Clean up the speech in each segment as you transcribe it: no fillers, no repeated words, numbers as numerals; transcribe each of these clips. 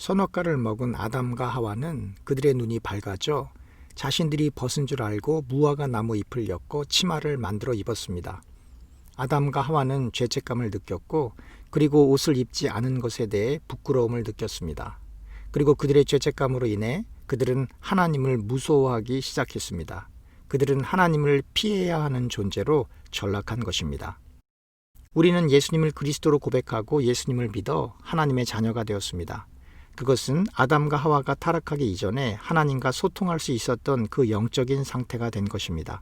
선악과를 먹은 아담과 하와는 그들의 눈이 밝아져 자신들이 벗은 줄 알고 무화과 나무 잎을 엮어 치마를 만들어 입었습니다. 아담과 하와는 죄책감을 느꼈고 그리고 옷을 입지 않은 것에 대해 부끄러움을 느꼈습니다. 그리고 그들의 죄책감으로 인해 그들은 하나님을 무서워하기 시작했습니다. 그들은 하나님을 피해야 하는 존재로 전락한 것입니다. 우리는 예수님을 그리스도로 고백하고 예수님을 믿어 하나님의 자녀가 되었습니다. 그것은 아담과 하와가 타락하기 이전에 하나님과 소통할 수 있었던 그 영적인 상태가 된 것입니다.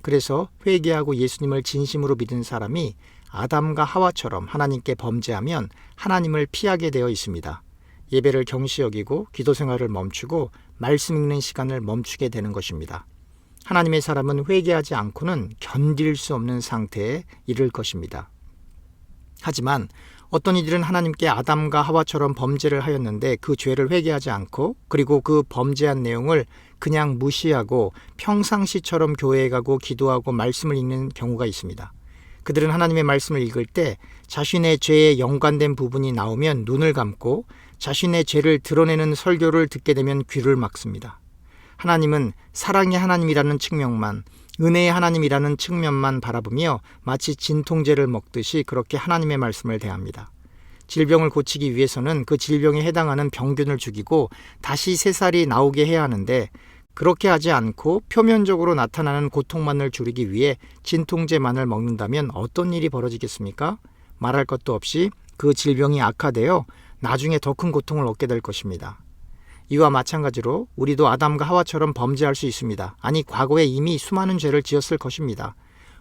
그래서 회개하고 예수님을 진심으로 믿은 사람이 아담과 하와처럼 하나님께 범죄하면 하나님을 피하게 되어 있습니다. 예배를 경시 여기고 기도 생활을 멈추고 말씀 읽는 시간을 멈추게 되는 것입니다. 하나님의 사람은 회개하지 않고는 견딜 수 없는 상태에 이를 것입니다. 하지만 어떤 이들은 하나님께 아담과 하와처럼 범죄를 하였는데 그 죄를 회개하지 않고 그리고 그 범죄한 내용을 그냥 무시하고 평상시처럼 교회에 가고 기도하고 말씀을 읽는 경우가 있습니다. 그들은 하나님의 말씀을 읽을 때 자신의 죄에 연관된 부분이 나오면 눈을 감고 자신의 죄를 드러내는 설교를 듣게 되면 귀를 막습니다. 하나님은 사랑의 하나님이라는 측면만, 은혜의 하나님이라는 측면만 바라보며 마치 진통제를 먹듯이 그렇게 하나님의 말씀을 대합니다. 질병을 고치기 위해서는 그 질병에 해당하는 병균을 죽이고 다시 새살이 나오게 해야 하는데 그렇게 하지 않고 표면적으로 나타나는 고통만을 줄이기 위해 진통제만을 먹는다면 어떤 일이 벌어지겠습니까? 말할 것도 없이 그 질병이 악화되어 나중에 더 큰 고통을 얻게 될 것입니다. 이와 마찬가지로 우리도 아담과 하와처럼 범죄할 수 있습니다. 아니, 과거에 이미 수많은 죄를 지었을 것입니다.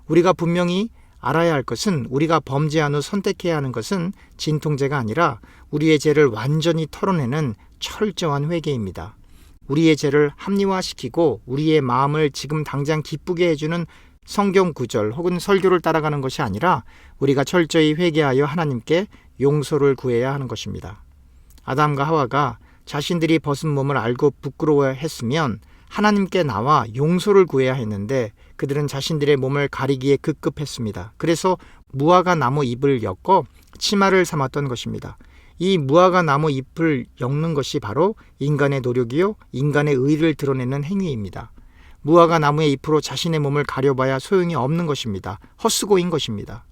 우리가 분명히 알아야 할 것은 우리가 범죄한 후 선택해야 하는 것은 진통제가 아니라 우리의 죄를 완전히 털어내는 철저한 회개입니다. 우리의 죄를 합리화시키고 우리의 마음을 지금 당장 기쁘게 해주는 성경 구절 혹은 설교를 따라가는 것이 아니라 우리가 철저히 회개하여 하나님께 용서를 구해야 하는 것입니다. 아담과 하와가 자신들이 벗은 몸을 알고 부끄러워했으면 하나님께 나와 용서를 구해야 했는데 그들은 자신들의 몸을 가리기에 급급했습니다. 그래서 무화과 나무 잎을 엮어 치마를 삼았던 것입니다. 이 무화과 나무 잎을 엮는 것이 바로 인간의 노력이요, 인간의 의를 드러내는 행위입니다. 무화과 나무의 잎으로 자신의 몸을 가려봐야 소용이 없는 것입니다. 헛수고인 것입니다.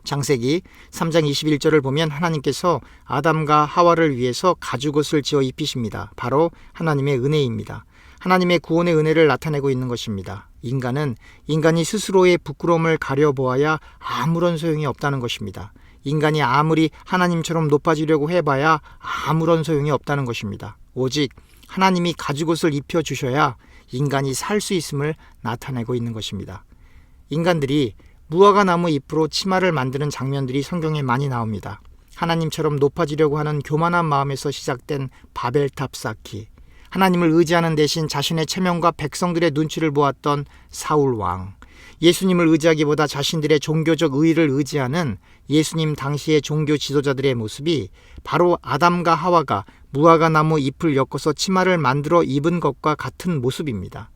창세기 3장 21절을 보면 하나님께서 아담과 하와를 위해서 가죽옷을 지어 입히십니다. 바로 하나님의 은혜입니다. 하나님의 구원의 은혜를 나타내고 있는 것입니다. 인간이 스스로의 부끄러움을 가려보아야 아무런 소용이 없다는 것입니다. 인간이 아무리 하나님처럼 높아지려고 해봐야 아무런 소용이 없다는 것입니다. 오직 하나님이 가죽옷을 입혀주셔야 인간이 살 수 있음을 나타내고 있는 것입니다. 인간들이 무화과 나무 잎으로 치마를 만드는 장면들이 성경에 많이 나옵니다. 하나님처럼 높아지려고 하는 교만한 마음에서 시작된 바벨탑 쌓기, 하나님을 의지하는 대신 자신의 체면과 백성들의 눈치를 보았던 사울 왕, 예수님을 의지하기보다 자신들의 종교적 의의를 의지하는 예수님 당시의 종교 지도자들의 모습이 바로 아담과 하와가 무화과 나무 잎을 엮어서 치마를 만들어 입은 것과 같은 모습입니다.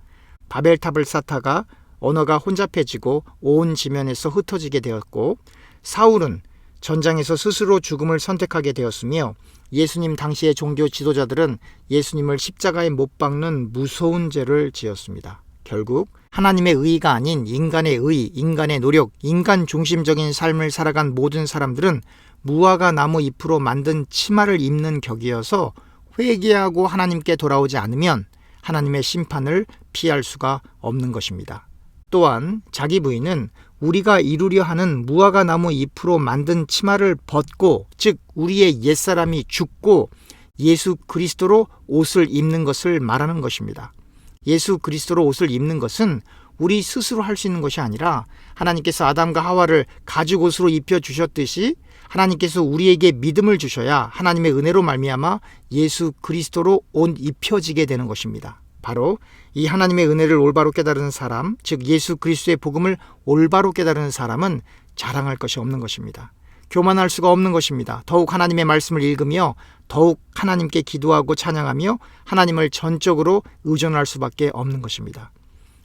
바벨탑을 쌓다가 언어가 혼잡해지고 온 지면에서 흩어지게 되었고 사울은 전장에서 스스로 죽음을 선택하게 되었으며 예수님 당시의 종교 지도자들은 예수님을 십자가에 못 박는 무서운 죄를 지었습니다. 결국 하나님의 의의가 아닌 인간의 의, 인간의 노력, 인간 중심적인 삶을 살아간 모든 사람들은 무화과 나무 잎으로 만든 치마를 입는 격이어서 회개하고 하나님께 돌아오지 않으면 하나님의 심판을 피할 수가 없는 것입니다. 또한 자기 부인은 우리가 이루려 하는 무화과 나무 잎으로 만든 치마를 벗고, 즉 우리의 옛사람이 죽고 예수 그리스도로 옷을 입는 것을 말하는 것입니다. 예수 그리스도로 옷을 입는 것은 우리 스스로 할 수 있는 것이 아니라 하나님께서 아담과 하와를 가죽옷으로 입혀주셨듯이 하나님께서 우리에게 믿음을 주셔야 하나님의 은혜로 말미암아 예수 그리스도로 옷 입혀지게 되는 것입니다. 바로 이 하나님의 은혜를 올바로 깨달은 사람, 즉 예수 그리스도의 복음을 올바로 깨달은 사람은 자랑할 것이 없는 것입니다. 교만할 수가 없는 것입니다. 더욱 하나님의 말씀을 읽으며 더욱 하나님께 기도하고 찬양하며 하나님을 전적으로 의존할 수밖에 없는 것입니다.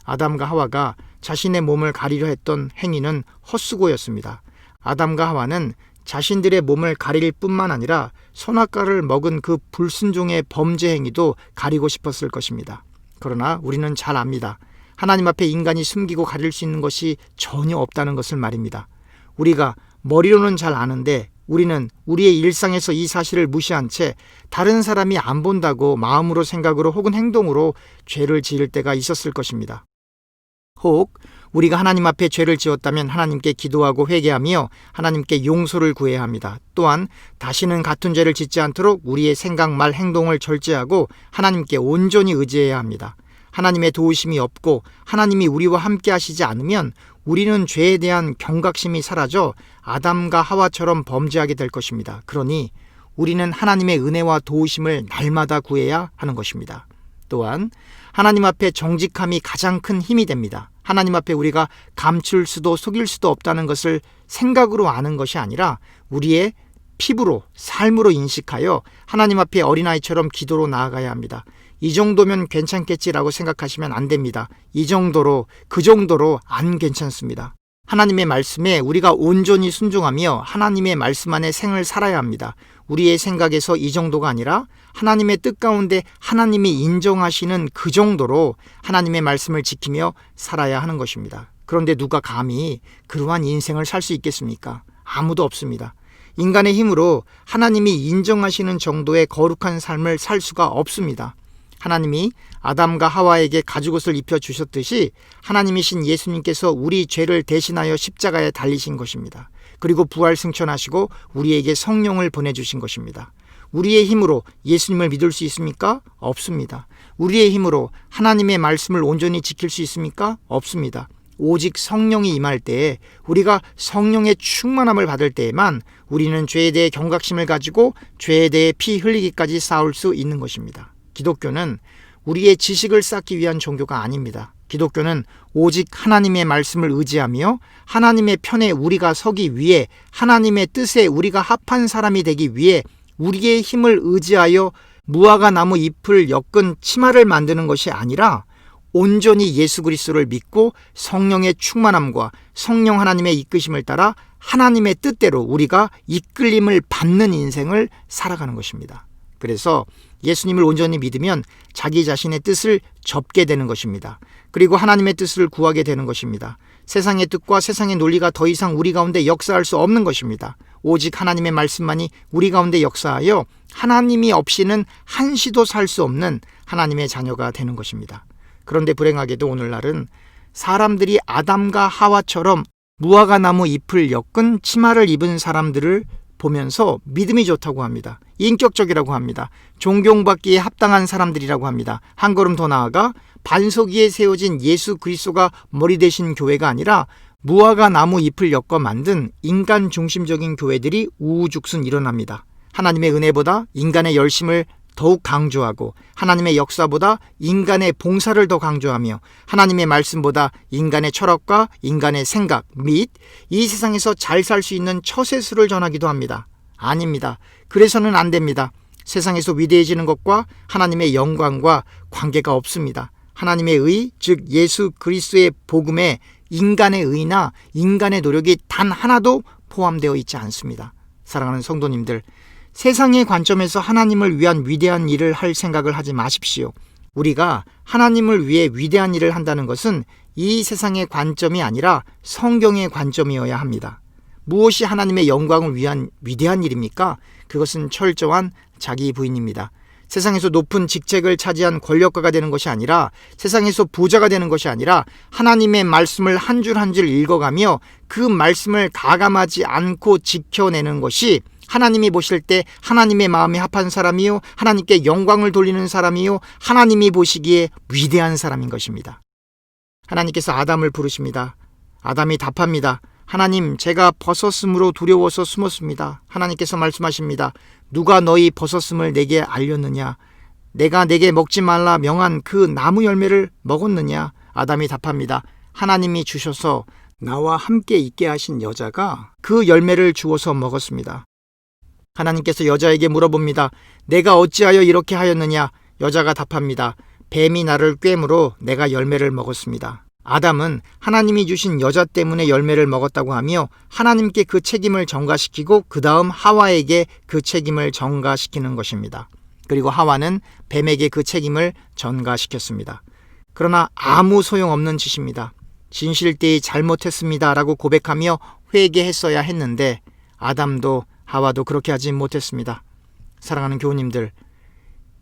아담과 하와가 자신의 몸을 가리려 했던 행위는 헛수고였습니다. 아담과 하와는 자신들의 몸을 가릴 뿐만 아니라 선악과를 먹은 그 불순종의 범죄 행위도 가리고 싶었을 것입니다. 그러나 우리는 잘 압니다. 하나님 앞에 인간이 숨기고 가릴 수 있는 것이 전혀 없다는 것을 말입니다. 우리가 머리로는 잘 아는데 우리는 우리의 일상에서 이 사실을 무시한 채 다른 사람이 안 본다고 마음으로 생각으로 혹은 행동으로 죄를 지을 때가 있었을 것입니다. 혹 우리가 하나님 앞에 죄를 지었다면 하나님께 기도하고 회개하며 하나님께 용서를 구해야 합니다. 또한 다시는 같은 죄를 짓지 않도록 우리의 생각, 말, 행동을 절제하고 하나님께 온전히 의지해야 합니다. 하나님의 도우심이 없고 하나님이 우리와 함께 하시지 않으면 우리는 죄에 대한 경각심이 사라져 아담과 하와처럼 범죄하게 될 것입니다. 그러니 우리는 하나님의 은혜와 도우심을 날마다 구해야 하는 것입니다. 또한 하나님 앞에 정직함이 가장 큰 힘이 됩니다. 하나님 앞에 우리가 감출 수도 속일 수도 없다는 것을 생각으로 아는 것이 아니라 우리의 피부로, 삶으로 인식하여 하나님 앞에 어린아이처럼 기도로 나아가야 합니다. 이 정도면 괜찮겠지라고 생각하시면 안 됩니다. 이 정도로, 그 정도로 안 괜찮습니다. 하나님의 말씀에 우리가 온전히 순종하며 하나님의 말씀 안에 생을 살아야 합니다. 우리의 생각에서 이 정도가 아니라 하나님의 뜻 가운데 하나님이 인정하시는 그 정도로 하나님의 말씀을 지키며 살아야 하는 것입니다. 그런데 누가 감히 그러한 인생을 살 수 있겠습니까? 아무도 없습니다. 인간의 힘으로 하나님이 인정하시는 정도의 거룩한 삶을 살 수가 없습니다. 하나님이 아담과 하와에게 가죽옷을 입혀주셨듯이 하나님이신 예수님께서 우리 죄를 대신하여 십자가에 달리신 것입니다. 그리고 부활 승천하시고 우리에게 성령을 보내주신 것입니다. 우리의 힘으로 예수님을 믿을 수 있습니까? 없습니다. 우리의 힘으로 하나님의 말씀을 온전히 지킬 수 있습니까? 없습니다. 오직 성령이 임할 때에 우리가 성령의 충만함을 받을 때에만 우리는 죄에 대해 경각심을 가지고 죄에 대해 피 흘리기까지 싸울 수 있는 것입니다. 기독교는 우리의 지식을 쌓기 위한 종교가 아닙니다. 기독교는 오직 하나님의 말씀을 의지하며 하나님의 편에 우리가 서기 위해 하나님의 뜻에 우리가 합한 사람이 되기 위해 우리의 힘을 의지하여 무화과 나무 잎을 엮은 치마를 만드는 것이 아니라 온전히 예수 그리스도를 믿고 성령의 충만함과 성령 하나님의 이끄심을 따라 하나님의 뜻대로 우리가 이끌림을 받는 인생을 살아가는 것입니다. 그래서 예수님을 온전히 믿으면 자기 자신의 뜻을 접게 되는 것입니다. 그리고 하나님의 뜻을 구하게 되는 것입니다. 세상의 뜻과 세상의 논리가 더 이상 우리 가운데 역사할 수 없는 것입니다. 오직 하나님의 말씀만이 우리 가운데 역사하여 하나님이 없이는 한시도 살 수 없는 하나님의 자녀가 되는 것입니다. 그런데 불행하게도 오늘날은 사람들이 아담과 하와처럼 무화과 나무 잎을 엮은 치마를 입은 사람들을 보면서 믿음이 좋다고 합니다. 인격적이라고 합니다. 존경받기에 합당한 사람들이라고 합니다. 한 걸음 더 나아가 반석 위에 세워진 예수 그리스도가 머리 되신 교회가 아니라 무화과 나무 잎을 엮어 만든 인간 중심적인 교회들이 우후죽순 일어납니다. 하나님의 은혜보다 인간의 열심을 더욱 강조하고 하나님의 역사보다 인간의 봉사를 더 강조하며 하나님의 말씀보다 인간의 철학과 인간의 생각 및 이 세상에서 잘 살 수 있는 처세술을 전하기도 합니다. 아닙니다. 그래서는 안 됩니다. 세상에서 위대해지는 것과 하나님의 영광과 관계가 없습니다. 하나님의 의, 즉 예수 그리스도의 복음에 인간의 의나 인간의 노력이 단 하나도 포함되어 있지 않습니다. 사랑하는 성도님들, 세상의 관점에서 하나님을 위한 위대한 일을 할 생각을 하지 마십시오. 우리가 하나님을 위해 위대한 일을 한다는 것은 이 세상의 관점이 아니라 성경의 관점이어야 합니다. 무엇이 하나님의 영광을 위한 위대한 일입니까? 그것은 철저한 자기 부인입니다. 세상에서 높은 직책을 차지한 권력가가 되는 것이 아니라 세상에서 부자가 되는 것이 아니라 하나님의 말씀을 한 줄 한 줄 읽어가며 그 말씀을 가감하지 않고 지켜내는 것이 하나님이 보실 때 하나님의 마음에 합한 사람이요 하나님께 영광을 돌리는 사람이요 하나님이 보시기에 위대한 사람인 것입니다. 하나님께서 아담을 부르십니다. 아담이 답합니다. 하나님, 제가 벗었음으로 두려워서 숨었습니다. 하나님께서 말씀하십니다. 누가 너희 벗었음을 내게 알렸느냐? 내가 내게 먹지 말라 명한 그 나무 열매를 먹었느냐? 아담이 답합니다. 하나님이 주셔서 나와 함께 있게 하신 여자가 그 열매를 주어서 먹었습니다. 하나님께서 여자에게 물어봅니다. 내가 어찌하여 이렇게 하였느냐? 여자가 답합니다. 뱀이 나를 꿰므로 내가 열매를 먹었습니다. 아담은 하나님이 주신 여자 때문에 열매를 먹었다고 하며 하나님께 그 책임을 전가시키고 그 다음 하와에게 그 책임을 전가시키는 것입니다. 그리고 하와는 뱀에게 그 책임을 전가시켰습니다. 그러나 아무 소용없는 짓입니다. 진실되이 잘못했습니다 라고 고백하며 회개했어야 했는데 아담도 하와도 그렇게 하지 못했습니다. 사랑하는 교우님들,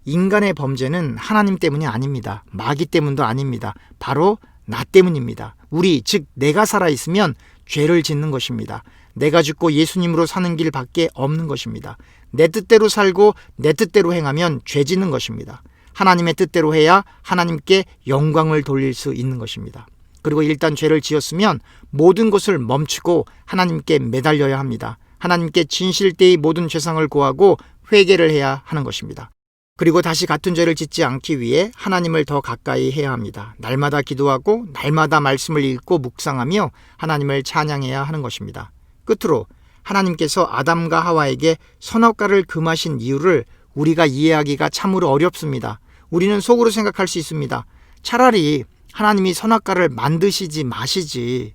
인간의 범죄는 하나님 때문이 아닙니다. 마귀 때문도 아닙니다. 바로 나 때문입니다. 우리, 즉 내가 살아있으면 죄를 짓는 것입니다. 내가 죽고 예수님으로 사는 길밖에 없는 것입니다. 내 뜻대로 살고 내 뜻대로 행하면 죄 짓는 것입니다. 하나님의 뜻대로 해야 하나님께 영광을 돌릴 수 있는 것입니다. 그리고 일단 죄를 지었으면 모든 것을 멈추고 하나님께 매달려야 합니다. 하나님께 진실되이 모든 죄상을 고하고 회개를 해야 하는 것입니다. 그리고 다시 같은 죄를 짓지 않기 위해 하나님을 더 가까이 해야 합니다. 날마다 기도하고 날마다 말씀을 읽고 묵상하며 하나님을 찬양해야 하는 것입니다. 끝으로 하나님께서 아담과 하와에게 선악과를 금하신 이유를 우리가 이해하기가 참으로 어렵습니다. 우리는 속으로 생각할 수 있습니다. 차라리 하나님이 선악과를 만드시지 마시지.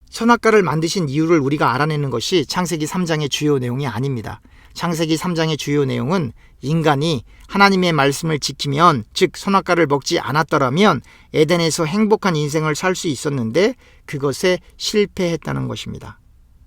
선악과를 만드신 이유를 우리가 알아내는 것이 창세기 3장의 주요 내용이 아닙니다. 창세기 3장의 주요 내용은 인간이 하나님의 말씀을 지키면, 즉 선악과를 먹지 않았더라면 에덴에서 행복한 인생을 살 수 있었는데 그것에 실패했다는 것입니다.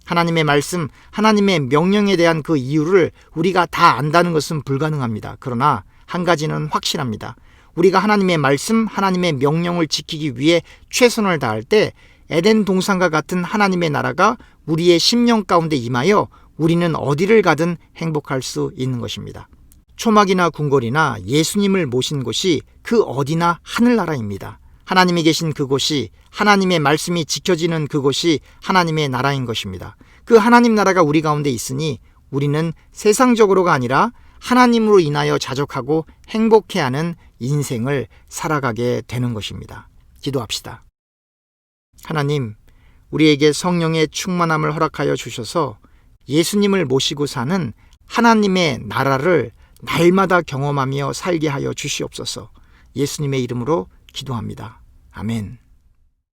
하나님의 말씀, 하나님의 명령에 대한 그 이유를 우리가 다 안다는 것은 불가능합니다. 그러나 한 가지는 확실합니다. 우리가 하나님의 말씀, 하나님의 명령을 지키기 위해 최선을 다할 때 에덴 동산과 같은 하나님의 나라가 우리의 심령 가운데 임하여 우리는 어디를 가든 행복할 수 있는 것입니다. 초막이나 궁궐이나 예수님을 모신 곳이 그 어디나 하늘나라입니다. 하나님이 계신 그곳이, 하나님의 말씀이 지켜지는 그곳이 하나님의 나라인 것입니다. 그 하나님 나라가 우리 가운데 있으니 우리는 세상적으로가 아니라 하나님으로 인하여 자족하고 행복해하는 인생을 살아가게 되는 것입니다. 기도합시다. 하나님, 우리에게 성령의 충만함을 허락하여 주셔서 예수님을 모시고 사는 하나님의 나라를 날마다 경험하며 살게 하여 주시옵소서. 예수님의 이름으로 기도합니다. 아멘.